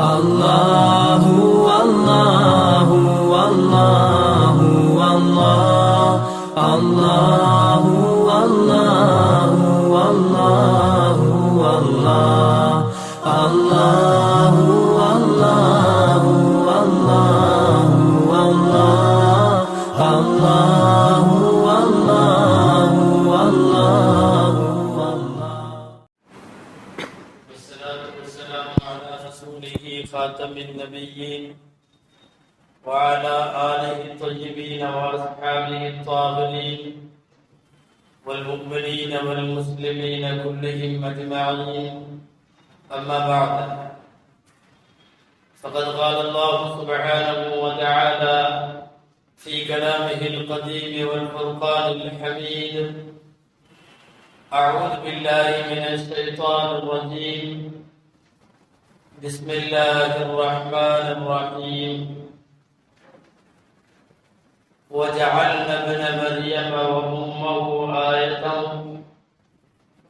Allahu Allahu Allahu Allah Allahu Allahu Allahu Allah Allahu Allahu Allahu Allah Allahu Allahu Allahu خاتم النبيين وعلى آله الطيبين وأصحابه الطاهرين والمؤمنين والمسلمين كلهم أجمعين أما بعد فقد قال الله سبحانه وتعالى في كلامه القديم والفرقان الحميد أعوذ بالله من الشيطان الرجيم بسم الله الرحمن الرحيم وجعلنا ابن مريم وأمه آية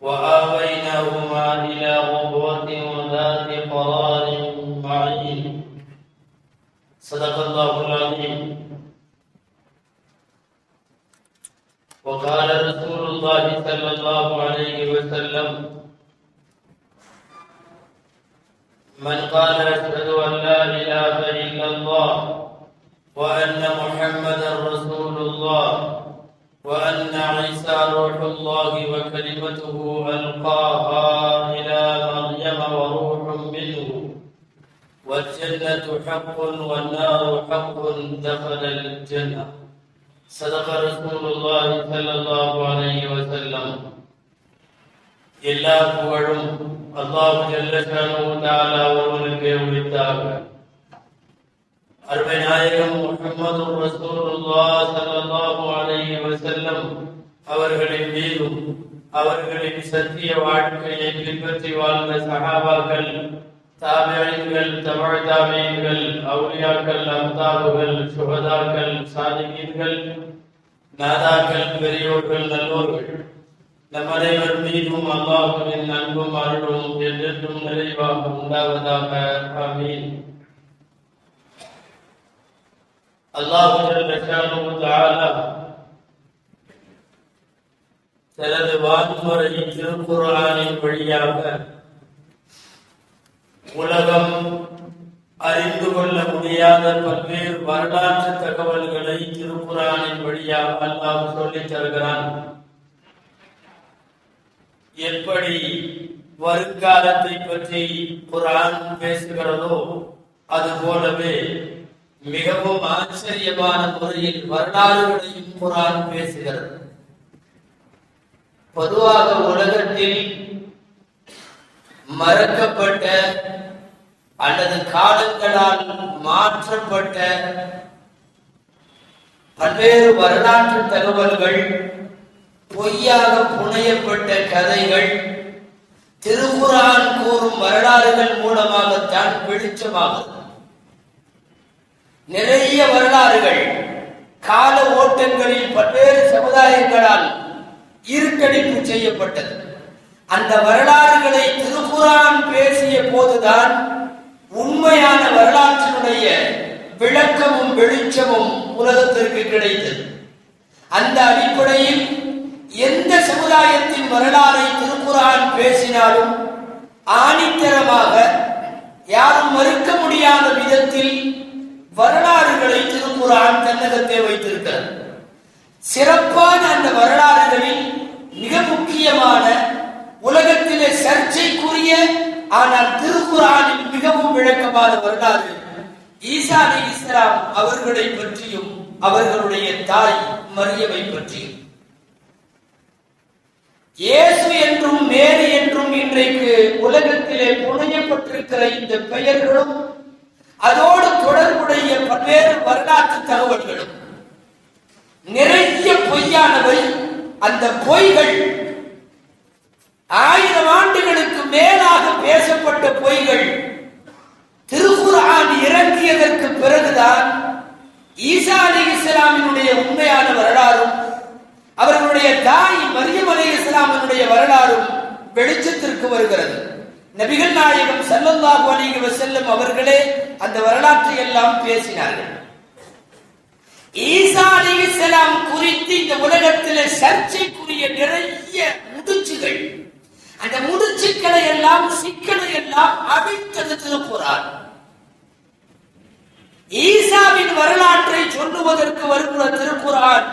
وآويناهما إلى ربوة ذات قرار معين صدق الله العظيم. وقال رسول الله صلى الله عليه وسلم من قال أشهد أن لا إله إلا الله وأن محمدا رسول الله وأن عيسى روح الله وكلمته ألقاها إلى مريم وروح منه والجنة حق والنار حق دخل الجنة صدق رسول الله صلى الله عليه وسلم. எல்லா புகழும் அல்லாஹ் ஜல்ல ஷானஹு தஆலா ஒருவனுக்கே உரித்தாக. அருமை நாயகம் முஹம்மது ரசூலுல்லாஹ் ஸல்லல்லாஹு அலைஹி வஸல்லம் அவர்களின் மீதும் அவர்களின் சத்திய வாழ்க்கையை பின்பற்றி வாழ்ந்த சஹாபாக்கள், தாபிஈன்கள், தபஅ தாபிஈன்கள், அவுலியாக்கள், அம்தாபுகள், சுஹதாக்கள், சாலிஹீன்கள், நாதாக்கள், பெரியோர்கள், நல்லோர்கள் நம் அனைவர் மீதும் அல்லாஹ்வின் அன்பும் அருளும் என்றென்றும் நிறைவாக உண்டாவதாக. ஆமீன். அல்லாஹ் ஜல்ல ஷானஹு தஆலா தனது வான்முறை திருக்குர்ஆனின் வழியாக உலகம் அறிந்து கொள்ள முடியாத பல்வேறு வரலாற்று தகவல்களை திருக்குர்ஆனின் வழியாக அல்லாஹ் சொல்லித் தருகிறான். எப்படி வருங்காலத்தை பற்றி குர்ஆன் பேசுகிறதோ அது போலவே மிகவும் ஆச்சரியமான முறையில் வரலாறுகளையும் குர்ஆன் பேசுகிறது. பொதுவாக உலகத்தில் மறக்கப்பட்ட அல்லது காலங்களால் மாற்றப்பட்ட பல்வேறு வரலாற்று தகவல்கள், பொய்யாக புனையப்பட்ட கதைகள் திருக்குர்ஆன் கூறும் வரலாறுகள் மூலமாகத்தான் வெளிச்சமாகும். நிறைய வரலாறுகள் கால ஓட்டங்களில் பல்வேறு சமுதாயங்களால் இருட்டடிப்பு செய்யப்பட்டது. அந்த வரலாறுகளை திருக்குர்ஆன் பேசிய போதுதான் உண்மையான வரலாற்றினுடைய விளக்கமும் வெளிச்சமும் உலகத்திற்கு கிடைத்தது. அந்த அடிப்படையில் எந்த சமுதாயத்தின் வரலாறை திருக்குர்ஆன் பேசினாலும் ஆணித்தரமாக யாரும் மறுக்க முடியாத விதத்தில் வரலாறுகளை திருக்குர்ஆன் தன்னகத்தே வைத்திருக்கிறது. சிறப்பான அந்த வரலாறுகளில் மிக முக்கியமான, உலகத்திலே சர்ச்சைக்குரிய ஆனால் திருக்குர்ஆனில் மிகவும் விளக்கமான வரலாறு ஈசா அலைஹிஸ்ஸலாம் அவர்களை பற்றியும் அவர்களுடைய தாய் மரியமை பற்றியும். இயேசு என்றும் மேரி என்றும் இன்றைக்கு உலகத்திலே புனையப்பட்டிருக்கிற இந்த பெயர்களும் அதோடு தொடர்புடைய பல்வேறு வரலாற்று தகவல்களும் நிறைய பொய்யானவை. அந்த பொய்கள் 1000 ஆண்டுகளுக்கு மேலாக பேசப்பட்ட பொய்கள் திருக்குர்ஆன் இறங்கியதற்கு பிறகுதான் ஈசா அலைஹிஸ்ஸலாமினுடைய உண்மையான வரலாறும் அவர்களுடைய தாய் மரியம் அலைஹிஸ்ஸலாமினுடைய வரலாறும் வெளிச்சத்திற்கு வருகிறது. நபிகள் நாயகம் ஸல்லல்லாஹு அலைஹி வஸல்லம் அவர்களே அந்த வரலாற்றை எல்லாம் பேசினார்கள். ஈசா அலைஹிஸ்ஸலாம் குறித்து இந்த உலகத்தில் சர்ச்சைக்குரிய நிறைய முடிச்சுகள், அந்த முடிச்சுக்களை எல்லாம் சிக்கலை எல்லாம் அவிழ்த்தது திருக்குர்ஆன். ஈசாவின் வரலாற்றை சொல்லுவதற்கு வருகிற திருக்குர்ஆன்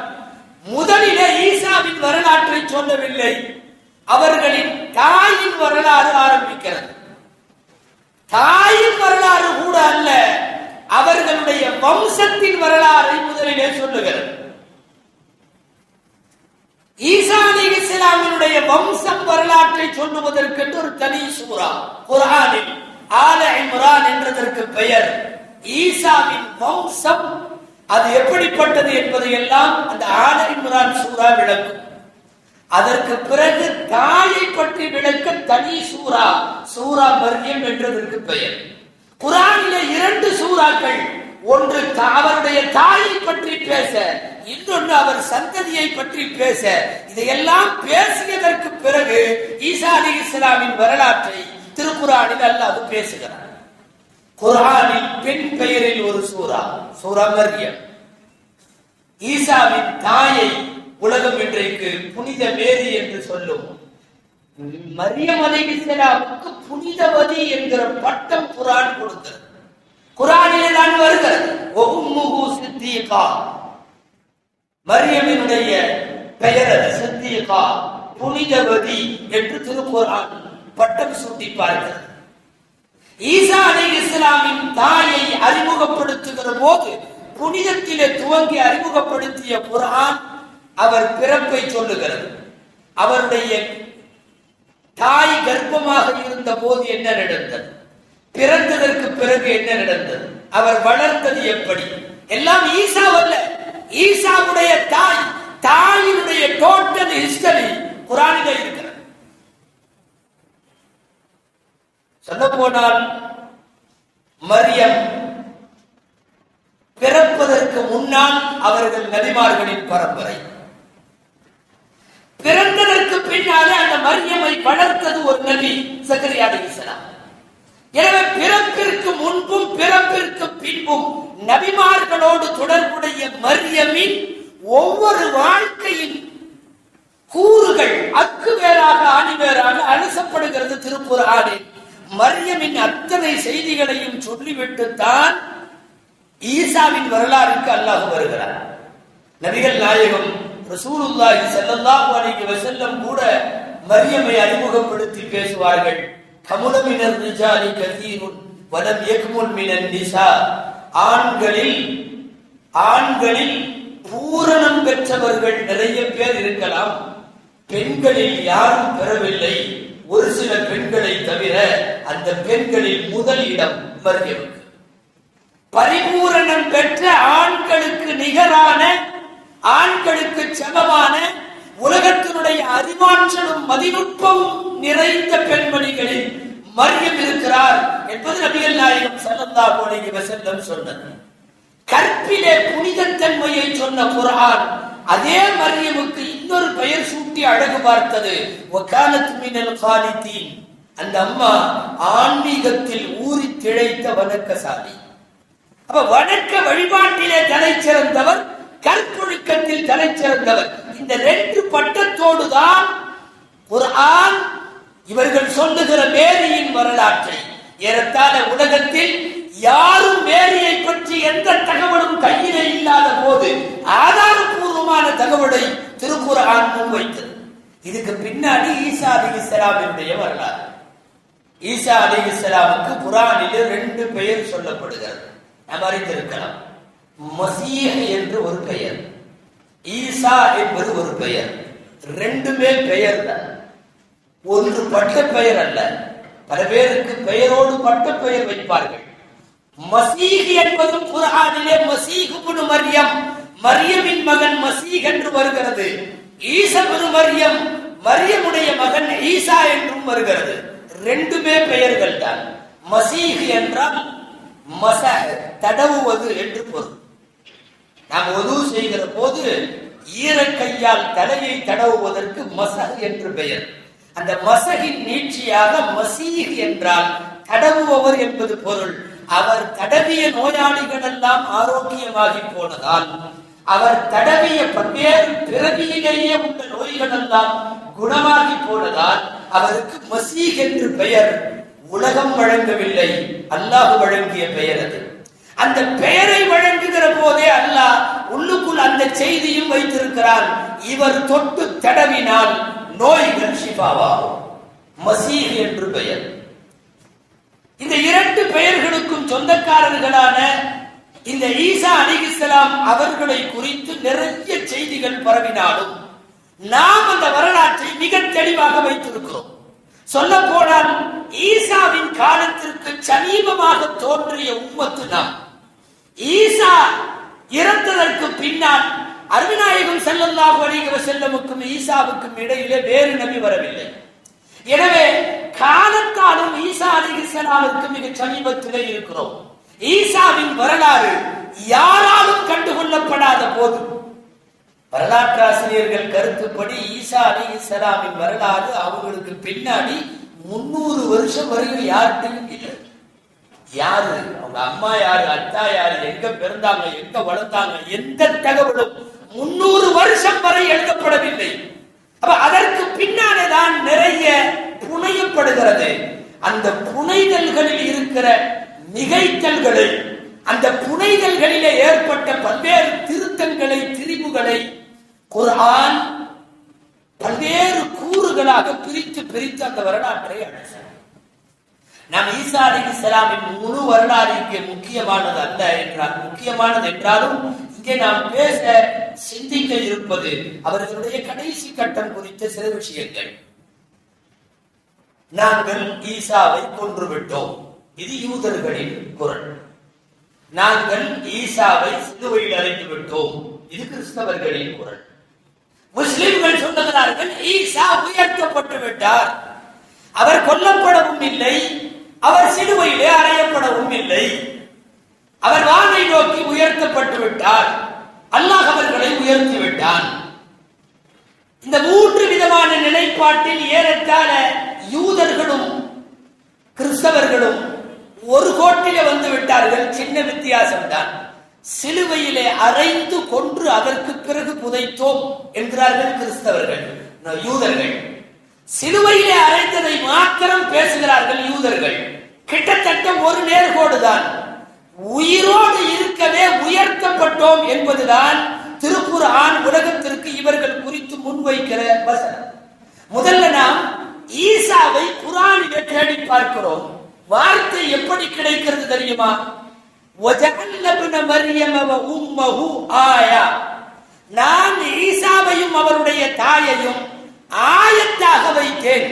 முதலிலே ஈசாவின் வரலாற்றை சொல்லவில்லை, அவர்களின் தாயின் வரலாறு ஆரம்பிக்கிறது. தாயின் வரலாறு கூட அல்ல, அவர்களுடைய வம்சத்தின் வரலாறை முதலிலே சொல்லுகிறது. ஈசா அலைஹிஸ்ஸலாமினுடைய வம்சம் வரலாற்றை சொல்லுவதற்கு ஒரு தனி சூரா குர்ஆனில் ஆல இம்ரான் என்றதற்கு பெயர். ஈசாவின் வம்சம் அது எப்படிப்பட்டது என்பதை எல்லாம் அந்த ஆல இம்ரான் சூரா விளக்கும். அதற்கு பிறகு தாயை பற்றி விளக்க தனி சூரா, சூரா மர்யம் என்றதற்கு பெயர். குர்ஆனிலே 2 சூறாக்கள், ஒன்று அவருடைய தாயை பற்றி பேச, இன்னொன்று அவர் சந்ததியை பற்றி பேச. இதையெல்லாம் பேசியதற்கு பிறகு ஈசா அலைஹிஸ்ஸலாமின் வரலாற்றை திருக்குர்ஆனில் அல்லாஹ் பேசுகிறார். குர்ஆனில் பெண் பெயரில் ஒரு சூரா, சூரா மர்யம். ஈசாவின் தாயை உலகம் இன்றைக்கு புனித மேரி என்று சொல்லும். மரியம் அலைஹிஸ்ஸலாமுக்கு புனிதவதி என்கிற பட்டம் குர்ஆன் கொடுத்தது. குர்ஆனிலே தான் வருகிறது உம்முஹு சித்தீகா, மரியமினுடைய பெயர் சித்தீகா, புனிதவதி என்று திருக்குர்ஆன் பட்டம் சூட்டி பார்க்கிறது. ஈசா அலைஹிஸ்ஸலாமின் தாயை அறிமுகப்படுத்துகிற போது புனிதத்திலே துவங்கி அறிமுகப்படுத்திய குர்ஆன் அவர் பிறப்பை சொல்லுகிறது. அவருடைய தாய் கர்ப்பமாக இருந்த போது என்ன நடந்தது, பிறந்ததற்கு பிறகு என்ன நடந்தது, அவர் வளர்ந்தது எப்படி, எல்லாம் ஈசாவல்ல, ஈசாவுடைய தாய், தாயினுடைய டோட்டல் ஹிஸ்டரி குர்ஆனிலே இருக்கிறது. சொல்ல போனால் மரியம் பிறப்பதற்கு முன்னால் அவர்கள் நபிமார்களின் பரம்பரை, பிறந்ததற்கு பின்னாலே அந்த மரியமை வளர்த்தது ஒரு நபி சக்கரியா அலைஹிஸ்ஸலாம். எனவே பிறப்பிற்கு முன்பும் பிறப்பிற்கு பின்பும் நபிமார்களோடு தொடர்புடைய மரியமின் ஒவ்வொரு வாழ்க்கையின் கூறுகள் அக்கு வேறாக ஆணிவேராக அலசப்படுகிறது திருக்குர்ஆனில். மரியமின் அத்தனை செய்திகளையும் சொல்லிவிட்டு தான் ஈசாவின் வரலாறுக்கு அல்லாஹ் வருகிறார். நபிகள் நாயகம் ரசூலுல்லாஹி ஸல்லல்லாஹு அலைஹி வஸல்லம் கூட மரியமை அறிமுகப்படுத்தி பேசுவார்கள். கமுல மினர் ரிஜாலி கதீருன் வலம் யக்முல் மினன் நிசா, ஆண்களில் பூரணம் பெற்றவர்கள் நிறைய பேர் இருக்கலாம், பெண்களில் யாரும் பெறவில்லை, ஒரு சில பெண்களை தவிர. அந்த பெண்களில் முதல் இடம் மரியமுக்கு. பரிபூரணம் பெற்ற ஆண்களுக்கு நிகரான, ஆண்களுக்கு சமமான, உலகத்தினுடைய அறிவாற்றலும் மதிநுட்பமும் நிறைந்த பெண்மணிகளில் மரியம் இருக்கிறார் என்பது நபிகள் நாயகம் ஸல்லல்லாஹு அலைஹி வஸல்லம் சொன்னது. கற்பிலே புனிதத்தன்மையை சொன்ன குர்ஆன் அதே மரியமுக்கு இன்னொரு பெயர் சூட்டி அழகு பார்த்தது. வகானத் மினல் காலிதீன், அந்த அம்மா ஆன்மீகத்தில் ஊறி திளைத்த வணக்கசாலி. அப்ப வணக்க வழிபாட்டிலே தலை சிறந்தவர், கற்பொழுக்கத்தில் தலை சிறந்தவர். இந்த 2 பட்டத்தோடு தான் குர்ஆன் இவர்கள் சொல்லுகிற மேரியின் வரலாற்றை, ஏறத்தாழ உலகத்தில் யாரும் மேரியை பற்றி எந்த தகவலும் கையிலே இல்லாத போது ஆதாரபூர்வமான தகவலை திருக்குர்ஆன் முன்வைத்தது. இதுக்கு பின்னாடி ஈசா அலைஹிஸ்ஸலாமினுடைய வரலாறு. ஈசா அலைஹிஸ்ஸலாமுக்கு குர்ஆனிலே 2 பெயர் சொல்லப்படுகிறது, நாம் அறிந்திருக்கலாம். மசீஹ் என்று ஒரு பெயர், ஈசா என்பது ஒரு பெயர். 2மே பெயர் தான், ஒன்று பட்ட பெயர் அல்ல. பல பேருக்கு பெயரோடு பட்ட பெயர் வைப்பார்கள். மசீஹ் என்பதும் குர்ஆனிலே மசீஹ் இப்னு மரியம், மரியமின் மகன் மசீஹ் என்று வருகிறது. ஈசா இப்னு மரியம், மரியமுடைய மகன் ஈசா என்றும் வருகிறது. 2மே பெயர்கள் தான். மசீஹ் என்றால் மஸஹ், தடவுவது என்று பொருள். நாம் வுது செய்கிற போது ஈரக்கையால் தலையை தடவுவதற்கு மஸஹ் என்று பெயர். அந்த மசகின் நீட்சியாக மசீஹ் என்றால் தடவுபவர் என்பது பொருள். அவர் தடவிய நோயாளிகள் எல்லாம் ஆரோக்கியமாகி போனதால், அவர் தடவிய பல்வேறு பிறவியிலேயே உள்ள நோய்கள் எல்லாம் குணமாகி போனதால் அவருக்கு மசீஹ் என்று பெயர். உலகம் வழங்கவில்லை, அல்லாஹ் வழங்கிய பெயர் அது. அந்த பெயரை வழங்குகிற போதே அல்லாஹ் உள்ளுக்குள் அந்த செய்தியும் வைத்திருக்கிறான். இவர் தொட்டு தடவினால் நோய்கள் ஷிஃபாவாகும். மசீஹ் என்று பெயர். இந்த இரண்டு பெயர்களுக்கும் சொந்தக்காரர்களான இந்த ஈசா அலைஹிஸ்ஸலாம் அவர்களை குறித்து நிறைய செய்திகள் பரவினாலும் நாம் அந்த வரலாற்றை மிக தெளிவாக வைத்திருக்கிறோம். சொல்ல போனால் ஈசாவின் காலத்திற்கு சமீபமாக தோன்றிய உம்மத்து நாம். ஈசா இறந்ததற்கு பின்னால் அருமைநாயகம் ஸல்லல்லாஹு அலைஹி வஸல்லமுக்கும் ஈசாவுக்கும் இடையிலே வேறு நபி வரவில்லை. எனவே காலத்தாலும் ஈசா அலைஹிஸ்ஸலாமுக்கு மிக சமீபத்திலே இருக்கிறோம். ஈசாவின் வரலாறு யாராலும் கண்டுகொள்ளப்படாத போது வரலாற்று ஆசிரியர்கள் கருத்துப்படி ஈசா அலைஹிஸ்ஸலாமின் வரலாறு அவங்களுக்கு பின்னாடி 300 வருஷம் வரைக்கும் யார்கிட்டையும் இல்லை. யாரு அவங்க அம்மா யாரு, அத்தா யாரு, எங்க பிறந்தாங்க, எங்க வளர்ந்தாங்க, எந்த தகவலும் 300 வருஷம் வரை எழுதப்படவில்லை. அப்ப அதற்கு பின்னாலேதான் நிறைய புனையப்படுகிறது. அந்த புனைதல்களில் இருக்கிற மிகைத்தல்களை, அந்த புனைதல்களிலே ஏற்பட்ட பல்வேறு திருத்தங்களை, திரிவுகளை குர்ஆன் பல்வேறு கூறுகளாக பிரித்து பிரித்து அந்த வரலாற்றை அழைத்தார். நாம் ஈசா அலைஹிஸ்ஸலாமின் முழு வரலாறு இங்கே முக்கியமானது அல்ல என்றால், முக்கியமானது என்றாலும் இங்கே நாம் பேச சிந்திக்க இருப்பது அவர்களுடைய கடைசி கட்டம் குறித்த சில விஷயங்கள். நாங்கள் ஈசாவை கொன்றுவிட்டோம், இது யூதர்களின் குரல். நாங்கள் ஈசாவை சிலுவையில் அறைந்து விட்டோம், இது கிறிஸ்தவர்களின் குரல். முஸ்லிம்கள் சொல்லுகிறார்கள் ஈசா உயர்த்தப்பட்டு விட்டார், அவர் கொல்லப்படவும் இல்லை, அவர் சிலுவையிலே அறையப்படவும் இல்லை, அவர் வானை நோக்கி உயர்த்தப்பட்டு விட்டார், அல்லாஹ் அவர்களை உயர்த்தி விட்டான். இந்த 3 விதமான நிலைப்பாட்டில் ஏறத்தாழ யூதர்களும் கிறிஸ்தவர்களும் ஒரு கோட்டிலே வந்து விட்டார்கள். சின்ன வித்தியாசம் தான். சிலுவையிலே அறைந்து கொன்று அதற்கு பிறகு புதைத்தோம் என்கிறார்கள் கிறிஸ்தவர்கள். யூதர்கள் சிலுவையிலே அறைந்ததை மாத்திரம் பேசுகிறார்கள். யூதர்கள் கிட்டத்தட்ட ஒரு நேர்கோடுதான். உயிரோடு இருக்கவே உயர்த்தப்பட்டோம் என்பதுதான் திருக்குர்ஆன் உலகத்திற்கு இவர்கள் குறித்து முன்வைக்கிற வசனம். முதல்ல நாம் ஈசாவை குர்ஆனிலே தேடி பார்க்கிறோம். வார்த்தை எப்படி கிடைக்கிறது தெரியுமா? வஜஅல்ன மர்யம வ உம்மஹு ஆயா. நான் ஈசாவையும் அவருடைய தாயையும் ஆயத்தாக வைத்தேன்.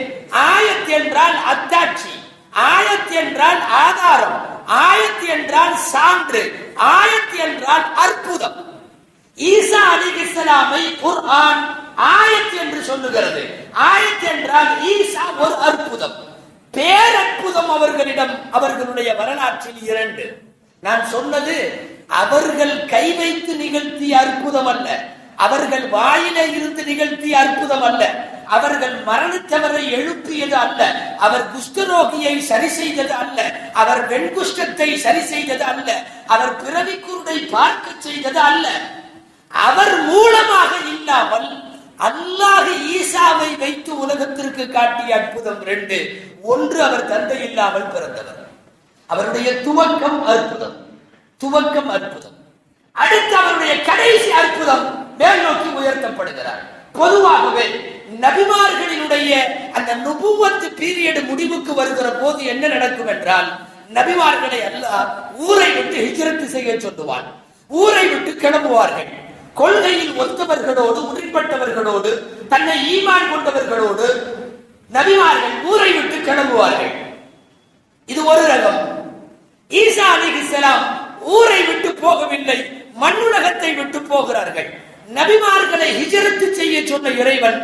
ஆயத் என்றால் அத்தாட்சி, ஆயத் என்றால் ஆதாரம், ஆயத் என்றால் சான்று, ஆயத் என்றால் அற்புதம். ஈசா அலைஹிஸ்ஸலாமை குர்ஆன் ஆயத் என்று சொல்லுகிறது. ஆயத் என்றால் ஈசா ஒரு அற்புதம், பேரற்புதம். அவர்களிடம் அவர்களுடைய வரலாற்றில் 2. நான் சொன்னது அவர்கள் கை வைத்து நிகழ்த்திய அற்புதம் அல்ல, அவர்கள் வாயிலே இருந்து நிகழ்த்திய அற்புதம் அல்ல, அவர்கள் மரணத்தவரை எழுப்பியது அல்ல, அவர் குஷ்டரோகியை சரி செய்தது அல்ல, அவர் வெண்குஷ்டத்தை சரி செய்தது அல்ல, அவர் பிறவிக்குருடை பார்க்க செய்தது அல்ல. அவர் மூலமாக இல்லாமல் அல்லாஹ் ஈசாவை வைத்து உலகத்திற்கு காட்டிய அற்புதம் 2. ஒன்று, அவர் தந்தை இல்லாமல் பிறந்தவர், அவருடைய துவக்கம் அற்புதம், துவக்கம் அற்புதம். அடுத்து அவருடைய கடைசி அற்புதம், மேல் நோக்கி உயர்த்தப்படுகிறார். பொதுவாகவே நபிமார்களினுடைய அந்த நுபுவத் பீரியட் முடிவுக்கு வருகிற போது என்ன நடக்கும் என்றால், நபிமார்களை அல்லாஹ் ஊரை விட்டு ஹிஜ்ரத் செய்ய சொல்லுவான். ஊரை விட்டு கிளம்புவார்கள். கொள்கையில் ஒத்தவர்களோடு, உடன்பட்டவர்களோடு, தன்னை ஈமான் கொண்டவர்களோடு நபிமார்கள் ஊரை விட்டு கிளம்புவார்கள். இது ஒரு ரகம். ஈசா அலைஹிஸ்ஸலாம் ஊரை விட்டு போகவில்லை, மண்ணுலகத்தை விட்டு போகிறார்கள். நபிமார்களை ஹிஜ்ரத் செய்ய சொன்ன இறைவன்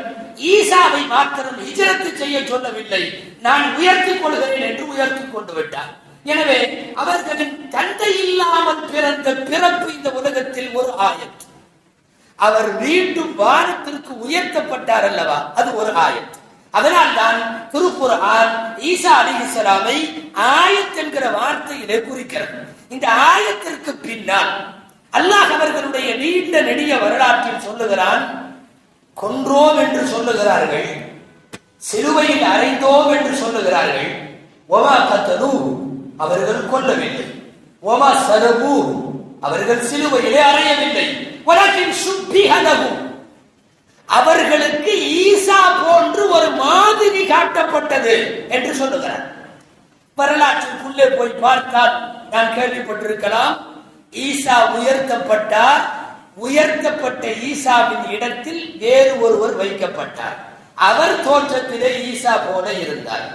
ஈசாவை மாத்திரம் ஹிஜ்ரத் செய்ய சொல்லவில்லை, நான் உயர்த்திக் கொள்கிறேன் என்று உயர்த்திக் கொண்டு விட்டார். எனவே அவர்களின் தந்தை இல்லாமல் பிறந்த பிறப்பு இந்த உலகத்தில் ஒரு ஆயத். அவர் மீண்டும் வானத்திற்கு உயர்த்தப்பட்டார் அல்லவா, அது ஒரு ஆயத். அதனால் தான் திருக்குர்ஆன் ஈசா அலைஹிஸ்ஸலாமை ஆயத் என்கிற வார்த்தையிலே குறிக்கிறது. இந்த ஆயத்திற்கு பின்னால் அல்லாஹ் அவர்களுடைய நீண்ட நெடிய வரலாற்றில் சொல்லுகிறான். கொன்றோம் என்று சொல்லுகிறார்கள், சிலுவையில் அறைந்தோம் என்று சொல்லுகிறார்கள். ஒமா கத்தலு, அவர்கள் கொல்லவில்லை. ஒமா சலபு, அவர்கள் சிலுவையிலே அறையவில்லை. வலக்கின் சுப்பிஹ லஹும், அவர்களுக்கு ஈசா போன்று ஒரு மாதிரி காட்டப்பட்டது என்று சொல்லுகிறார். வரலாற்றுக்குள்ளே போய் பார்த்தால் நான் கேள்விப்பட்டிருக்கலாம், ஈசா உயர்த்தப்பட்டார், உயர்த்தப்பட்ட ஈசாவின் இடத்தில் வேறு ஒருவர் வைக்கப்பட்டார். அவர் தோற்றத்திலே ஈசா போல இருந்தார்.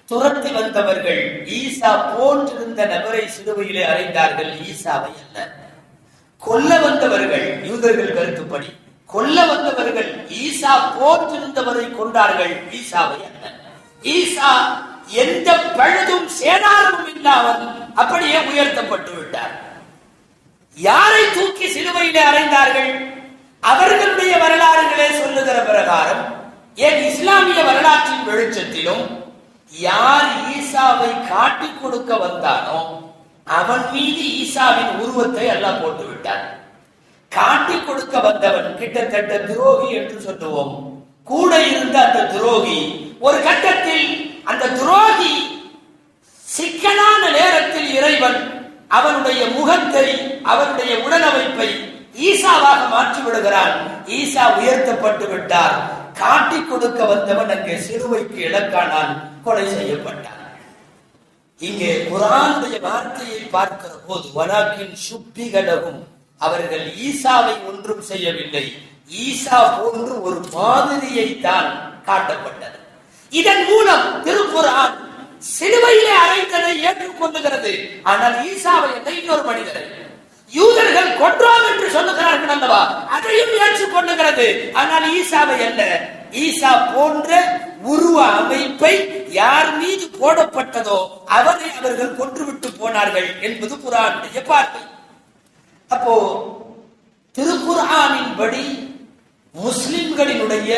துரத்தி வந்தவர்கள் ஈசா போன்றிருந்த நபரை சிலுவையிலே அறைந்தார்கள், ஈசாவை அல்ல. கொல்ல வந்தவர்கள், யூதர்கள் கருத்துப்படி கொல்ல வந்தவர்கள் ஈசா போன்றிருந்தவரை கொண்டார்கள், ஈசாவை அல்ல. ஈசா எந்த பழுதும் சேதாரமும் இல்லாமல் அப்படியே உயர்த்தப்பட்டு விட்டார். யாரை தூக்கி சிலுவையிலே அறைந்தார்கள்? அவர்களுடைய வரலாறுகளே சொல்லுகிற பிரகாரம், ஏன் இஸ்லாமிய வரலாற்றின் வெளிச்சத்திலும் யார் ஈசாவை காட்டிக் கொடுக்க வந்தானோ அவன் மீது ஈசாவின் உருவத்தை அல்லாஹ் போட்டு விட்டார். காட்டிக் கொடுக்க வந்தவன் கிட்டத்தட்ட துரோகி என்று சொல்லுவோம். கூட இருந்த அந்த துரோகி ஒரு கட்டத்தில், அந்த துரோகி சிக்கலான நேரத்தில் இறைவன் அவனுடைய முகத்தை, அவனுடைய உடலமைப்பை ஈசாவாக மாற்றி விடுகிறான். ஈசா உயர்த்தப்பட்டு விட்டார். காட்டிக் கொடுக்க வந்தவன் அங்கே சிலுவைக்கு இலக்கானான், கொலை செய்யப்பட்டான். இங்கே குர்ஆனுடைய வார்த்தையை பார்க்கிற போது வலாக்கின் சுப்பிகலகும், அவர்கள் ஈசாவை ஒன்றும் செய்யவில்லை, ஈசா போன்று ஒரு மாதிரியை தான் காட்டப்பட்டது. இதன் மூலம் திருக்குர்ஆன் சிலுவையிலே அறைந்ததை ஏற்றுக்கொள்ளுகிறது. ஆனால் ஈசாவை என்ற இன்னொரு மனிதரை யூதர்கள் கொன்றோம் என்று சொல்லுகிறார்கள் அல்லவா, அதையும் ஏற்றுக்கொள்ளுகிறது. ஆனால் ஈசாவை அல்ல, ஈசா போன்ற உருவ அமைப்பை யார் மீது போடப்பட்டதோ அவரை அவர்கள் கொன்றுவிட்டு போனார்கள் என்பது குர்ஆனுடைய பார்வை. அப்போ திருக்குர்ஆனின் படி முஸ்லிம்களினுடைய,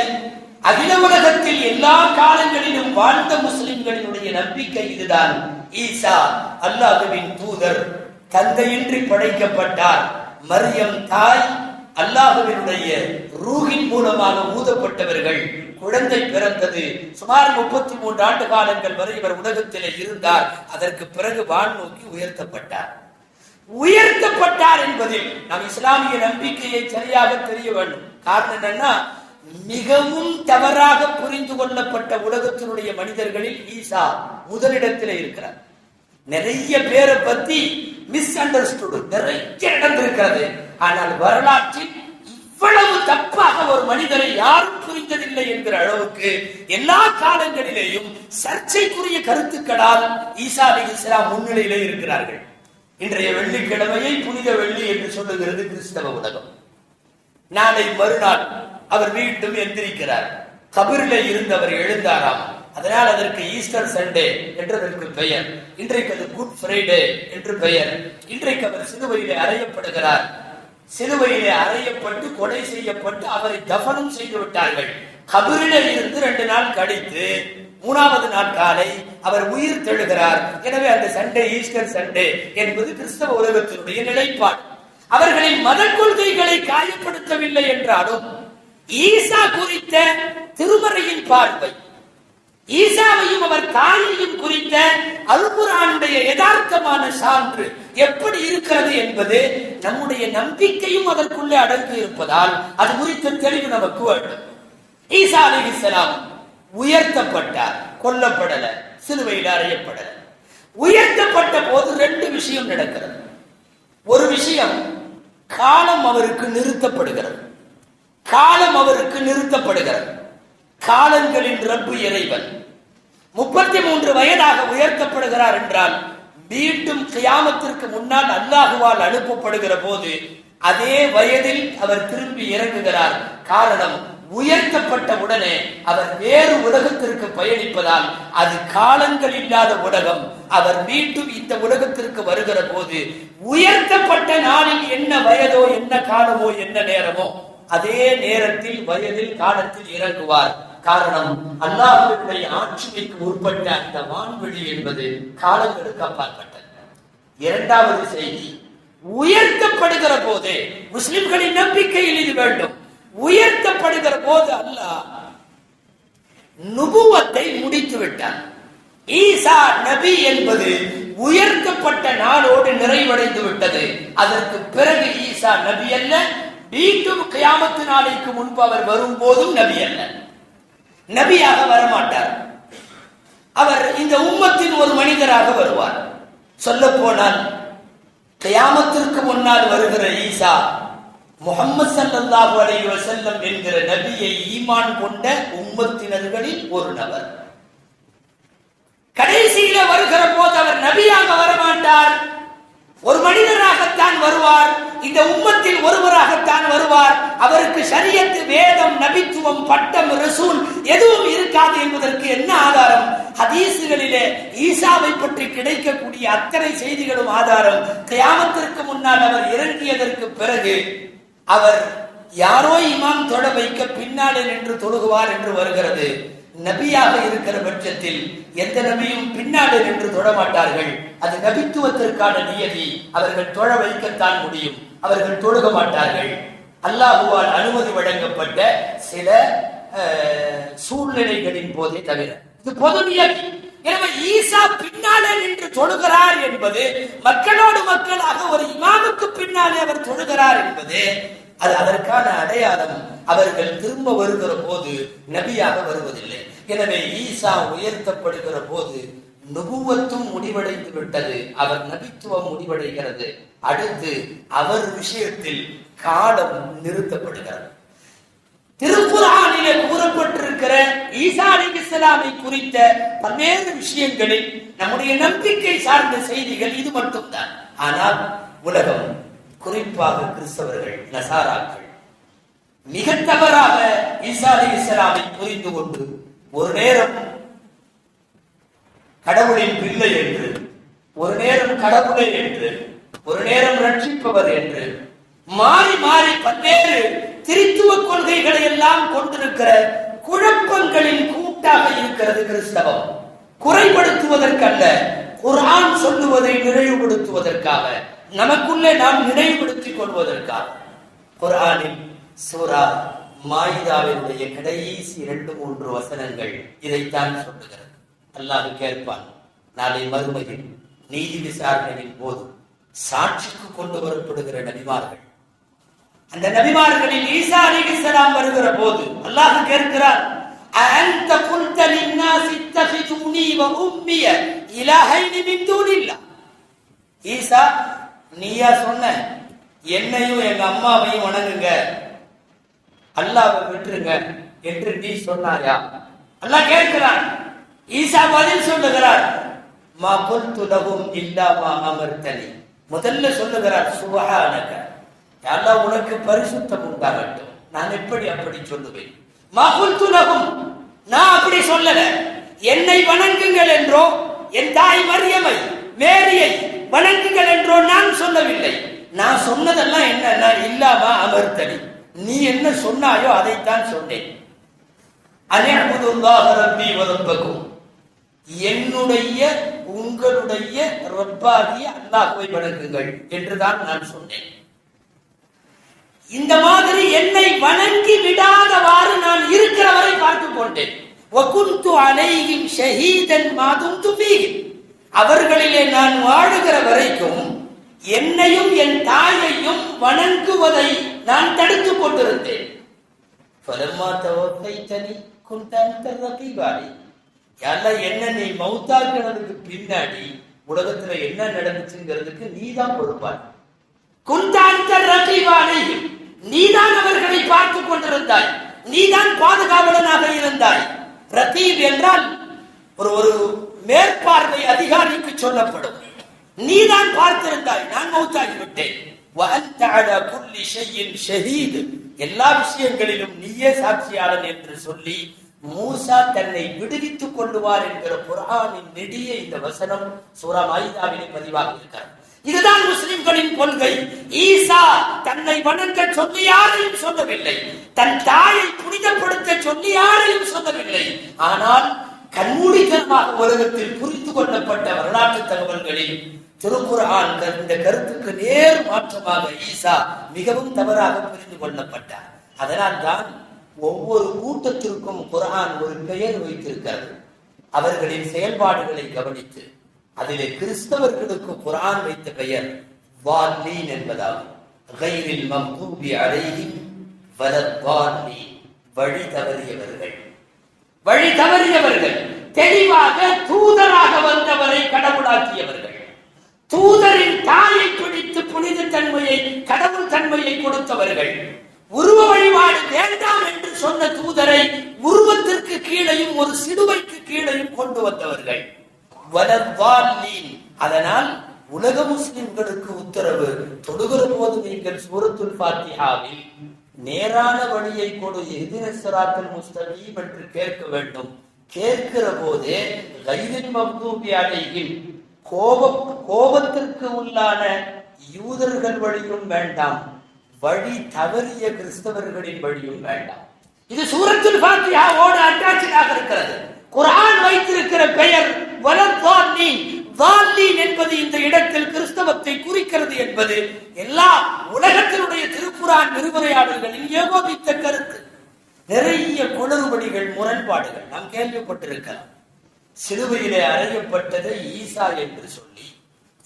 அகில உலகத்தில் எல்லா காலங்களிலும் வாழ்ந்த முஸ்லிம்களினுடைய நம்பிக்கை இதுதான். ஈசா அல்லாஹ்வின் தூதர், தந்தையின்றி படைக்கப்பட்டார். மரியம் தாய், அல்லாஹ்வினுடைய ரூஹின் மூலமாக ஊதப்பட்டவர்கள். குழந்தை பிறந்தது. சுமார் 33 ஆண்டு காலங்கள் வரை இவர் உலகத்திலே இருந்தார். அதற்கு பிறகு வான் நோக்கி உயர்த்தப்பட்டார். உயர்த்தப்பட்டார் என்பதில் நாம் இஸ்லாமிய நம்பிக்கையை சரியாக தெரிய வேண்டும். காரணம் என்னன்னா, மிகவும் தவறாக புரிந்து கொள்ளப்பட்ட உலகத்தினுடைய மனிதர்களில் ஈசா முதலிடத்திலே இருக்கிறார். நிறைய பேரை பத்தி மிஸ் அண்டர்ஸ்டுட் நிறைய நடந்திருக்கிறது. ஆனால் வரலாற்றில் இவ்வளவு தப்பாக ஒரு மனிதரை யாரும் புரிந்ததில்லை என்கிற அளவுக்கு எல்லா காலங்களிலேயும் சர்ச்சைக்குரிய கருத்துக்களால் ஈசா அலைஹிஸ்ஸலாம் முன்னிலையிலே இருக்கிறார்கள். இன்றைய வெள்ளிக்கிழமையை புனித வெள்ளி என்று சொல்லுகிறது கிறிஸ்தவ உலகம். நாளை மறுநாள் அவர் மீண்டும் எந்திரிக்கிறார். கபரிலே இருந்தவர் எழுந்தாராம். அதனால் அதற்கு ஈஸ்டர் சண்டே என்று அதற்கு பெயர். இன்றைக்கு அது குட் ஃப்ரைடே என்று பெயர். இன்றைக்கு அவர் சிலுவையிலே அறையப்படுகிறார். சிலுவையிலே அறையப்பட்டு கொலை செய்யப்பட்டு அவரை தஃபனம் செய்து விட்டார்கள். கபரிலே இருந்து 2 நாள் கழித்து 3வது நாள் காலை அவர் உயிர் தெழுகிறார். எனவே அந்த சண்டே ஈஸ்டர் சண்டே என்பது கிறிஸ்தவ உலகத்தினுடைய நிலைப்பாடு. அவர்களின் மத கொள்கைகளை காயப்படுத்தவில்லை என்றாலும் ஈசா குறித்த திருமறையின் பார்வை, ஈசாவையும் அவர் தாயையும் குறித்த அல் குர்ஆனுடைய யதார்த்தமான சான்று எப்படி இருக்கிறது என்பது நம்முடைய நம்பிக்கையும் அதற்குள்ளே அடங்கி இருப்பதால் அது குறித்த தெளிவு நமக்கு வேண்டும். ஈசா அலைஹிஸ்ஸலாம் உயர்த்தப்பட்டார், கொல்லப்படல, சிலுவையில் அறையப்படல. உயர்த்தப்பட்ட போது 2 விஷயம் நடக்கிறது. ஒரு விஷயம், காலம் அவருக்கு நிறுத்தப்படுகிறது. காலம் அவருக்கு நிறுத்தப்படுகிறது. காலங்களின் ரப்பு இறைவன் 33 வயதாக உயர்த்தப்படுகிறார் என்றால் மீண்டும் கியாமத்திற்கு முன்னால் அல்லாஹுவால் அனுப்பப்படுகிற போது அதே வயதில் அவர் திரும்பி இறங்குகிறார். காரணம், உயர்த்தப்பட்ட உடனே அவர் வேறு உலகத்திற்கு பயணிப்பதால் அது காலங்கள் இல்லாத உலகம். அவர் மீண்டும் இந்த உலகத்திற்கு வருகிற போது உயர்த்தப்பட்ட நாளில் என்ன வயதோ, என்ன காலமோ, என்ன நேரமோ அதே நேரத்தில் வயதில் காலத்தில் இறங்குவார். காரணம், அல்லாஹ்வுடைய ஆட்சிக்கு உட்பட்ட அந்த வான்வெளி என்பது காலங்களுக்கு அப்பாற்பட்டது. இரண்டாவது செய்தி, உயர்த்தப்படுகிற போது முஸ்லிம்களின் நம்பிக்கையில் இது வேண்டும். உயர்த்தப்படுகிற போது அல்லாஹ் நுபுவத்தை முடித்து விட்டார். ஈசா நபி என்பது உயர்த்தப்பட்ட நாளோடு நிறைவடைந்து விட்டது. அதற்கு பிறகு ஈசா நபி அல்ல, மீண்டும் கியாமத்து நாளைக்கு முன்பு அவர் வரும்போதும் நபி அல்ல, நபியாக வரமாட்டார். அவர் இந்த உம்மத்தின் ஒரு மனிதராக வருவார். சொல்ல போனால் கியாமத்திற்கு முன்னால் வருகிற ஈசா முஹம்மது ஸல்லல்லாஹு அலைஹி வஸல்லம் என்கிற நபியை ஈமான் கொண்ட உம்மத்தினர்களில் ஒரு நபர். கடைசியில வருகிற போது அவர் நபியாக வரமாட்டார், ஒரு மனிதராகத்தான் வருவார். இந்த உம்மத்தில் ஒருவராகத்தான் வருவார். அவருக்கு ஷரியத், வேதம், நபித்துவம், பட்டம், ரசூல் எதுவும் இருக்காது என்பதற்கு என்ன ஆதாரம்? ஹதீசுகளிலே ஈசாவை பற்றி கிடைக்கக்கூடிய அத்தனை செய்திகளும் ஆதாரம். கியாமத்திற்கு முன்னால் அவர் இறங்கியதற்கு பிறகு அவர் யாரோ இமாம் தொழ வைக்க பின்னாலே நின்று தொழுகுவார் என்று வருகிறது. நபியாக இருக்கிற பட்சத்தில் எந்த நபியும் பின்னாலே நின்று தொழ மாட்டார்கள். அது நபித்துவத்திற்கான நியதி. அவர்கள் தொழ வைக்கத்தான் முடியும், அவர்கள் தொழுக மாட்டார்கள். அல்லாஹுவால் அனுமதி வழங்கப்பட்ட சில சூழ்நிலைகளின் போதே தவிர இது பொது நியதி. எனவே ஈசா பின்னாலே நின்று தொழுகிறார் என்பது, மக்களோடு மக்களாக ஒரு இமாமுக்கு பின்னாலே அவர் தொழுகிறார் என்பது, அது அதற்கான அடையாளம். அவர்கள் திரும்ப வருகிற போது நபியாக வருவதில்லை. எனவே ஈசா உயர்த்தப்படுகிற போது நுபுவத்தும் முடிவடைந்து விட்டது, அவர் நபித்துவம் முடிவடைகிறது. அடுத்து அவர் விஷயத்தில் காலம் நிறுத்தப்படுகிறது. திருக்குர்ஆனிலே கூறப்பட்டிருக்கிற ஈசா அலைஹிஸ்ஸலாமை குறித்த பல்வேறு விஷயங்களில் நம்முடைய நம்பிக்கை சார்ந்த செய்திகள் இது மட்டும்தான். ஆனால் உலகம், குறிப்பாக கிறிஸ்தவர்கள், நசாராக்கள் மிக தவறாக ஈசா அலைஹிஸ்ஸலாமை புரிந்து கொண்டு ஒரு நேரம் கடவுளின் பிள்ளை என்று, ஒரு நேரம் கடவுளை என்று, ஒரு நேரம் ரட்சிப்பவர் என்று மாறி மாறி பல்வேறு திரித்துவ கொள்கைகளை எல்லாம் கொண்டிருக்கிற குழப்பங்களின் கூட்டாக இருக்கிறது கிறிஸ்தவம். குறைபடுத்துவதற்கல்ல, குர்ஆன் சொல்லுவதை நினைவுபடுத்துவதற்காக, நமக்குள்ளே நாம் நினைவுபடுத்திக் கொள்வதற்காக. குர்ஆனில் சூரா மாயிதாவினுடைய கடைசி 2-3 வசனங்கள் இதைத்தான் சொல்லுகிறது. அல்லாஹ் கேட்பான், நாளை மறுமையில் நீதி விசாரணையின் போது சாட்சிக்கு கொண்டு வரப்படுகிற நபிமார்கள், அந்த நபிமார்களில் ஈசா அலைஹிஸ்ஸலாம் வருகிற போது அல்லாஹ் கேட்கிறார், அன்த குல்த லின்னாஸ் இத்தகிதுனி வ உம்மிய இலாஹைனி மின் தூனில்லாஹ். ஈசா, நீயா சொன்ன என்னையும் எங்க அம்மாவையும் வணங்குங்க, அல்லாஹ்வை விட்டுருங்க என்று நீ சொன்னாயா? அல்லாஹ் கேட்கிறான். ஈசா பதில் சொல்லுகிறார், மா குல்து லஹும் இல்லா மா அமர்தனி. முதல்ல சொல்லுகிறார், சுப்ஹானக, அல்லாஹ் உனக்கு பரிசுத்தம் உண்டாகட்டும், நான் எப்படி அப்படி சொல்லுவேன்? மா குல்து லஹும், நான் அப்படி சொல்லல. என்னை வணங்குங்கள் என்றோ, என் தாய் மரியமை மேரியை வணங்குங்கள் என்றோ நான் சொல்லவில்லை. நான் சொன்னதெல்லாம் என்ன? இல்லாமா அமர்த்தனி, நீ என்ன சொன்னாயோ அதைத்தான் சொன்னேன். அன்அபுதுல்லாஹ ரப்பி வ ரப்பக்கும், என்னுடைய உங்களுடைய ரப்பாகிய அல்லாஹ்வை வணங்குங்கள் என்றுதான் நான் சொன்னேன். இந்த மாதிரி என்னை வணங்கி விடாதவாறு நான் இருக்கிற வரை பார்த்துக் கொண்டேன். வகுந்து அலைஹிம் ஷஹீதன் மா தும்து ஃபீஹிம், அவர்களிலே நான் வாழுகிற வரைக்கும் என்னையும் என் தாயையும் வணங்குவதை நான் தடுத்துக் கொண்டிருந்தேன். ஃபலம்மா தவஃபைதனி குன்த அன்த ரகீபா அலைஹி, யாரெல்லாம் என்ன நீ மௌத்தாக்குனதுக்கு பின்னாடி உலகத்துல என்ன நடந்துச்சுங்கிறதுக்கு நீதான் பொறுப்பான். குன்த அன்த ரகீபா அலைஹி, நீதான் அவர்களை பார்த்துக் கொண்டிருந்தாய், நீதான் பாதுகாவலனாக இருந்தாய். ரகீப் என்றால் ஒரு மேற்பார்வை அதிகாரிக்கு சொல்லப்படும். நீதான் பார்த்திருந்தாய், நான் மௌத்தாகிவிட்டேன். வஅன்த அலா குல்லி ஷைஇன் ஷஹீத், எல்லா விஷயங்களிலும் நீயே சாட்சியாளன் என்று சொல்லி மூசா தன்னை விடுவித்துக் கொள்ளுவார் என்கிற குர்ஆனின் நெடிய இந்த வசனம் சூரா மாயிதாவிலே பதிவாக இருக்கிறது. இதுதான் முஸ்லிம்களின் கொள்கை. ஈசா தன்னை வணங்க சொல்லி யாரையும் சொல்லவில்லை, தன் தாயை புனிதப்படுத்த சொல்லி யாரையும் சொல்லவில்லை. ஆனால் கண்மூடித்தனமாக உலகத்தில் புரிந்து கொள்ளப்பட்ட வரலாற்று தகவல்களில் திருக்குர்ஆன் இந்த கருத்துக்கு நேர் மாற்றமாக ஈசா மிகவும் தவறாக புரிந்து கொள்ளப்பட்டார். அதனால் தான் ஒவ்வொரு கூட்டத்திற்கும் குர்ஆன் ஒரு பெயர் வைத்திருக்கிறது. அவர்களின் செயல்பாடுகளை கவனித்து அதிலே கிறிஸ்தவர்களுக்கு குர்ஆன் வைத்த பெயர் வால்லீன் என்பதாகும். கைரில் மக்தூபி அலைஹிம் வலத்தால்லீன், வழி தவறியவர்கள். வழி தவறியவர்கள் தெளிவாக தூதராக வந்தவரை கடவுளாக்கியவர்கள், தூதரின் தாயை பிடித்து புனித தன்மையை கடவுள் தன்மையை கொடுத்தவர்கள், உருவ வழிபாடு வேண்டாம் என்று சொன்ன தூதரை உருவத்திற்கு கீழையும் ஒரு சிலுவைக்கு கீழையும் கொண்டு வந்தவர்கள். அதனால் உலக முஸ்லிம்களுக்கு உத்தரவு, தொழுகிற போது நீங்கள் சூரத்துல் ஃபாத்திஹாவில் நேரான வழியை கொடு, இஹ்தினஸ் ஸிராத்தல் முஸ்தகீம் என்று கேட்க வேண்டும். கேட்கிற போதே கைரில் மக்தூபி அலைஹிம், கோபத்திற்கு உள்ளான யூதர்கள் வழியும் வேண்டாம், வழி தவறிய கிறிஸ்தவர்களின் வழியும் வேண்டாம். இது சூரத்துல் ஃபாத்திஹாவோடு அட்டாச்சாக இருக்கிறது. குர்ஆன் வைத்திருக்கிற பெயர் வலத்தால்லீன். தால்லீன் என்பது இந்த இடத்தில் கிறிஸ்தவத்தை குறிக்கிறது என்பது எல்லா உலகத்தினுடைய திருக்குர்ஆன் விரிவுரையாளர்களின் ஏகோபித்த கருத்து. நிறைய குளறுபடிகள், முரண்பாடுகள் நாம் கேள்விப்பட்டிருக்கலாம். சிலுவையிலே அறையப்பட்டதை ஈசா என்று சொல்லி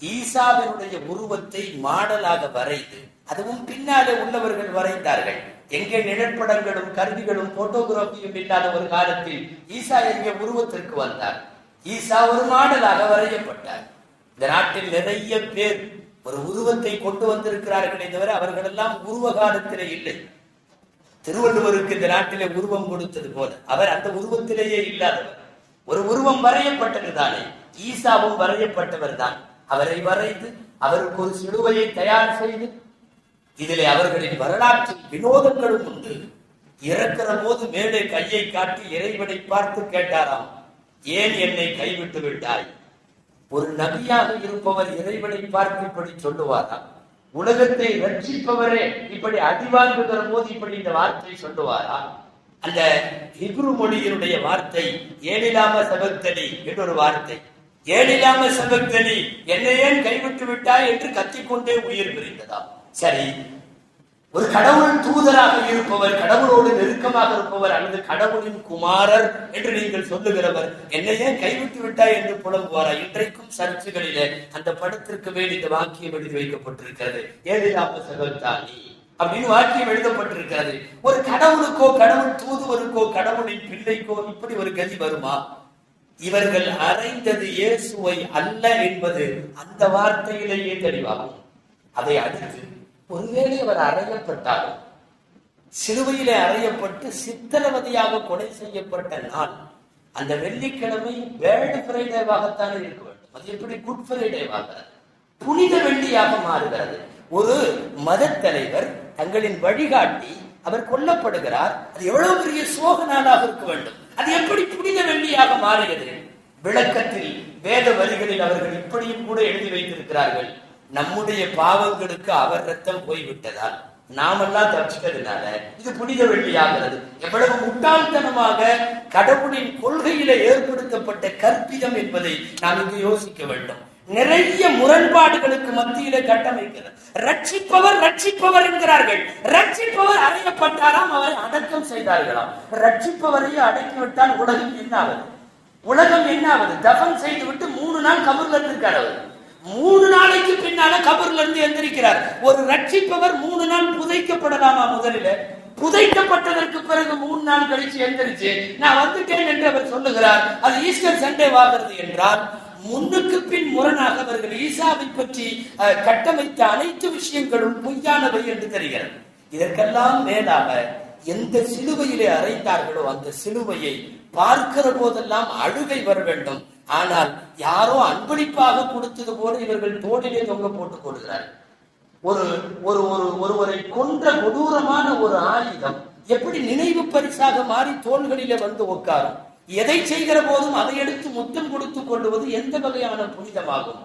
ஈசாவினுடைய உருவத்தை மாடலாக வரைந்து, அதுவும் பின்னாலே உள்ளவர்கள் வரைந்தார்கள். எங்கே நிழற்படங்களும் கருவிகளும் போட்டோகிராபியும் இல்லாத ஒரு காலத்தில் ஈசா எங்கே உருவத்திற்கு வந்தார்? ஈசா ஒரு மாடலாக வரையப்பட்டார். இந்த நாட்டில் நிறைய பேர் ஒரு உருவத்தை கொண்டு வந்திருக்கிறார்களே தவிர அவர்கள் எல்லாம் உருவ காலத்திலே இல்லை. திருவள்ளுவருக்கு இந்த நாட்டிலே உருவம் கொடுத்தது போல அவர் அந்த உருவத்திலேயே இல்லாதவர். ஒரு உருவம் வரையப்பட்டது தானே, ஈசாவும் வரையப்பட்டவர் தான். அவரை வரைந்து அவருக்கு ஒரு சிலுவையை தயார் செய்து, இதிலே அவர்களின் வரலாற்றில் வினோதங்களும் உண்டு. இறக்கிற போது மேலே கையை காட்டி இறைவனை பார்த்து கேட்டாராம், ஏன் என்னை கைவிட்டு விட்டாய்? ஒரு நபியாக இருப்பவர் இறைவனை பார்த்து இப்படி சொல்லுவாரா? உலகத்தை ரட்சிப்பவரே இப்படி அடிவாங்குகிற போது இப்படி இந்த வார்த்தை சொல்லுவாரா? அந்த ஹிப்ரு மொழியினுடைய வார்த்தை ஏலிலாம சபக்தனி என்ற ஒரு வார்த்தை. ஏலிலாம சபக்தனி, என்னை ஏன் கைவிட்டு விட்டாய் என்று கத்திக்கொண்டே உயிர் பிரிந்ததா? சரி, ஒரு கடவுள் தூதராக இருப்பவர், கடவுளோடு நெருக்கமாக இருப்பவர், அல்லது கடவுளின் குமாரர் என்று நீங்கள் சொல்லுகிறவர் என்னையே கைவிட்டு விட்டாய் என்று புலம்புவாரா? இன்றைக்கும் சர்ச்சுகளிலே அந்த படத்திற்கு மேல் இந்த வாக்கியம் எழுதி வைக்கப்பட்டிருக்கிறது. ஏலிலாம சபக்தானி அப்படின்னு வாக்கியம் எழுதப்பட்டிருக்கிறது. ஒரு கடவுளுக்கோ கடவுள் தூதுவருக்கோ கடவுளின் பிள்ளைக்கோ இப்படி ஒரு கதி வருமா? இவர்கள் அறைந்தது இயேசுவை அல்ல என்பது அந்த வார்த்தையிலேயே தெளிவாகும். அதை அடுத்து ஒருவேளை அவர் அறையப்பட்டாலும், சிலுவையிலே அறையப்பட்டு சித்திரவதையாக கொலை செய்யப்பட்ட நாள் அந்த வெள்ளிக்கிழமை வேர்ல்ட் ஃப்ரைடேவாகத்தான் இருக்க வேண்டும். அது எப்படி குட் ஃப்ரைடேவாக புனித வெள்ளியாக மாறுகிறது? ஒரு மத தலைவர் தங்களின் வழிகாட்டி அவர் கொல்லப்படுகிறார். அது எவ்வளவு பெரிய சோக நாளாக இருக்க வேண்டும். அது எப்படி புனித வெள்ளியாக மாறியது? விளக்கத்தில் வேத வரிகளில் அவர்கள் இப்படியும் கூட எழுதி வைத்திருக்கிறார்கள், நம்முடைய பாவங்களுக்கு அவர் ரத்தம் போய்விட்டதால் நாமெல்லாம் தப்பிச்சதுனால இது புனித வெள்ளியாகிறது. எவ்வளவு முட்டாள்தனமாக கடவுளின் கொள்கையில ஏற்படுத்தப்பட்ட கற்பிதம் என்பதை நாம் இங்கு யோசிக்க வேண்டும். நிறைய முரண்பாடுகளுக்கு மத்தியிலே கட்டமைக்கிறது. ரட்சிப்பவர் ரட்சிப்பவர் என்கிறார்கள். ரட்சிப்பவர் அறையப்பட்டாராம், அவரை அடக்கம் செய்தார்களாம். ரட்சிப்பவரையே அடக்கிவிட்டால் உலகம் என்னாவது? உலகம் என்னாவது? தபம் செய்து விட்டு 3 நாள் கபர்ல இருந்திருக்கார். அவர் 3 நாளைக்கு பின்னால கபர்ல இருந்து எந்திரிக்கிறார். ஒரு ரட்சிப்பவர் 3 நாள் புதைக்கப்படலாமா? முதலில் புதைக்கப்பட்டதற்கு பிறகு 3 நாள் கழிச்சு எந்திரிச்சு நான் வந்துட்டேன் என்று அவர் சொல்லுகிறார். அது ஈஸ்டர் சண்டே வாகிறது என்றால் முன்னுக்கு பின் முரணாக அவர்கள் ஈசாவை பற்றி கட்டமைத்த அனைத்து விஷயங்களும் பொய்யானவை என்று தெரிகிறது. இதற்கெல்லாம் மேலாக எந்த சிலுவையிலே அறைந்தார்களோ அந்த சிலுவையை பார்க்கிற போதெல்லாம் அழுகை வர வேண்டும். ஆனால் யாரோ அன்பளிப்பாக கொடுத்தது போல இவர்கள் தோளிலே தொங்க போட்டுக் கொள்கிறார்கள். ஒருவரை கொன்ற கொடூரமான ஒரு ஆயுதம் எப்படி நினைவு பரிசாக மாறி தோள்களிலே வந்து உட்காரும்? எதை செய்கிற போதும் அதை எடுத்து முத்தம் கொடுத்துக் கொள்வது எந்த வகையான புனிதமாகும்?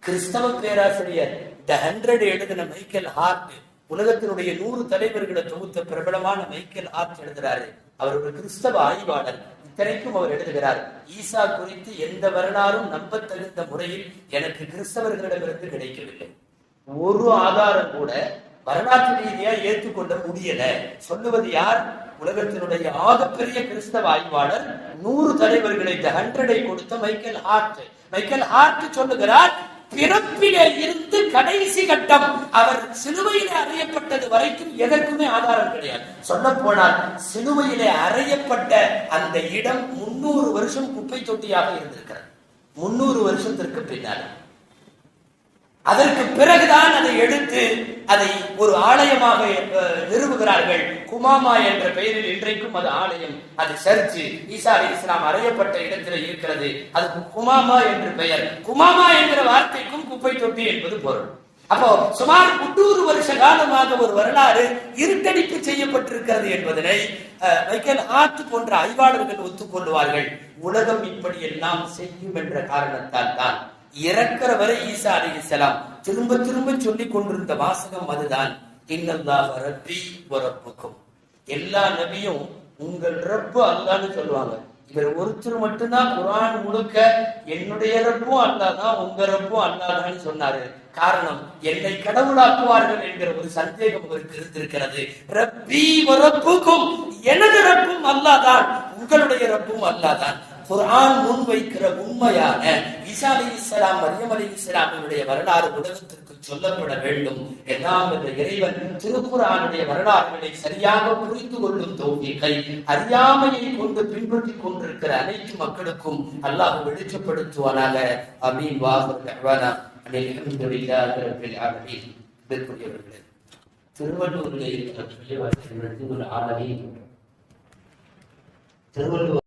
கிறிஸ்தவ பேராசிரியர் த 100 எழுதின மைக்கேல் ஹார்ட், உலகத்தினுடைய 100 தலைவர்களை தொகுத்த பிரபலமான மைக்கேல் ஹார்ட் எழுதுறாரு. அவர் ஒரு கிறிஸ்தவ ஆய்வாளர். இத்தனைக்கும் அவர் எழுதுகிறார், ஈசா குறித்து எந்த வரலாறும் நம்பத்தகுந்த முறையில் எனக்கு கிறிஸ்தவர்களிடமிருந்து கிடைக்கவில்லை. ஒரு ஆதாரம் கூட வரலாற்று ரீதியா ஏற்றுக்கொள்ள முடியல. சொல்லுவது யார்? உலகத்தினுடைய ஆகப்பெரிய கிறிஸ்தவ ஆய்வாளர், 100 தலைவர்களை த 100 கொடுத்த மைக்கேல் ஹார்ட். மைக்கேல் ஹார்ட் சொல்லுகிறார், பிறப்பிலே இருந்து கடைசி கட்டம் அவர் சிலுவையிலே அறையப்பட்டது வரைக்கும் எதற்குமே ஆதாரம் கிடையாது. சொல்ல போனால் சிலுவையிலே அறையப்பட்ட அந்த இடம் 300 வருஷம் குப்பை தொட்டியாக இருந்திருக்கிறது. 300 வருஷத்திற்கு பின்னால் அதற்கு பிறகுதான் அதை எடுத்து அதை ஒரு ஆலயமாக நிறுவுகிறார்கள். குமாமா என்ற பெயரில் இன்றைக்கும் அது ஆலயம், அது சர்ச்சு. ஈசா அலைஹிஸ்ஸலாம் அறையப்பட்ட இடத்தில் இருக்கிறது. அதுக்கு குமாமா என்று பெயர். குமாமா என்கிற வார்த்தைக்கும் குப்பை தொட்டி என்பது பொருள். அப்போ சுமார் 300 வருஷ காலமாக ஒரு வரலாறு இருட்டடிப்பு செய்யப்பட்டிருக்கிறது என்பதனை மைக்கேல் ஹார்ட் போன்ற ஆய்வாளர்கள் ஒத்துக்கொள்வார்கள். உலகம் இப்படி எல்லாம் செய்யும் என்ற காரணத்தால் தான் இறக்கிற வரை ஈசா அலைஹிஸ்ஸலாம் திரும்ப திரும்ப சொல்லிக் கொண்டிருந்த வாசகம் அதுதான், இன்னல்லாஹ ரப்பி வ ரப்புக்கும். எல்லா நபியும் உங்கள் ரப்பு அல்லாஹ்னு சொல்லுவாங்க. இவர் ஒருத்தர் மட்டும்தான் குர்ஆன் முழுக்க என்னுடைய ரப்பும் அல்லாஹ் தான், உங்க ரப்பும் அல்லாஹ் தான் சொன்னாரு. காரணம், என்னை கடவுளாக்குவார்கள் என்கிற ஒரு சந்தேகம் அவருக்கு இருந்திருக்கிறது. ரப்பி வ ரப்புக்கும், எனது ரப்பும் அல்லாஹ் தான், உங்களுடைய ரப்பும் அல்லாஹ் தான். குர்ஆன் முன்வைக்கிற உண்மையான ஈசா அலைஹிஸ்ஸலாம் மரியம் அலைஹிஸ்ஸலாமுடைய வரலாறு உலகத்திற்கு சொல்லப்பட வேண்டும். எல்லாம் இந்த இறைவன் திருக்குர்ஆனுடைய வரலாறுகளை சரியாக புரிந்து கொள்ளும் தௌஃபீகை அறியாமையை கொண்டு பின்பற்றிக் கொண்டிருக்கிற அனைத்து மக்களுக்கும் அல்லாஹ் வெளிச்சப்படுத்துவானாக. ஆமீன். வாஹிரு தஅவானா அல்ஹம்துலில்லாஹி ரப்பில் ஆலமீன். திருக்குரியவர்களே, திருவள்ளூரிலே இருக்கிற ஒரு ஆலமீன் திருவள்ளுவர்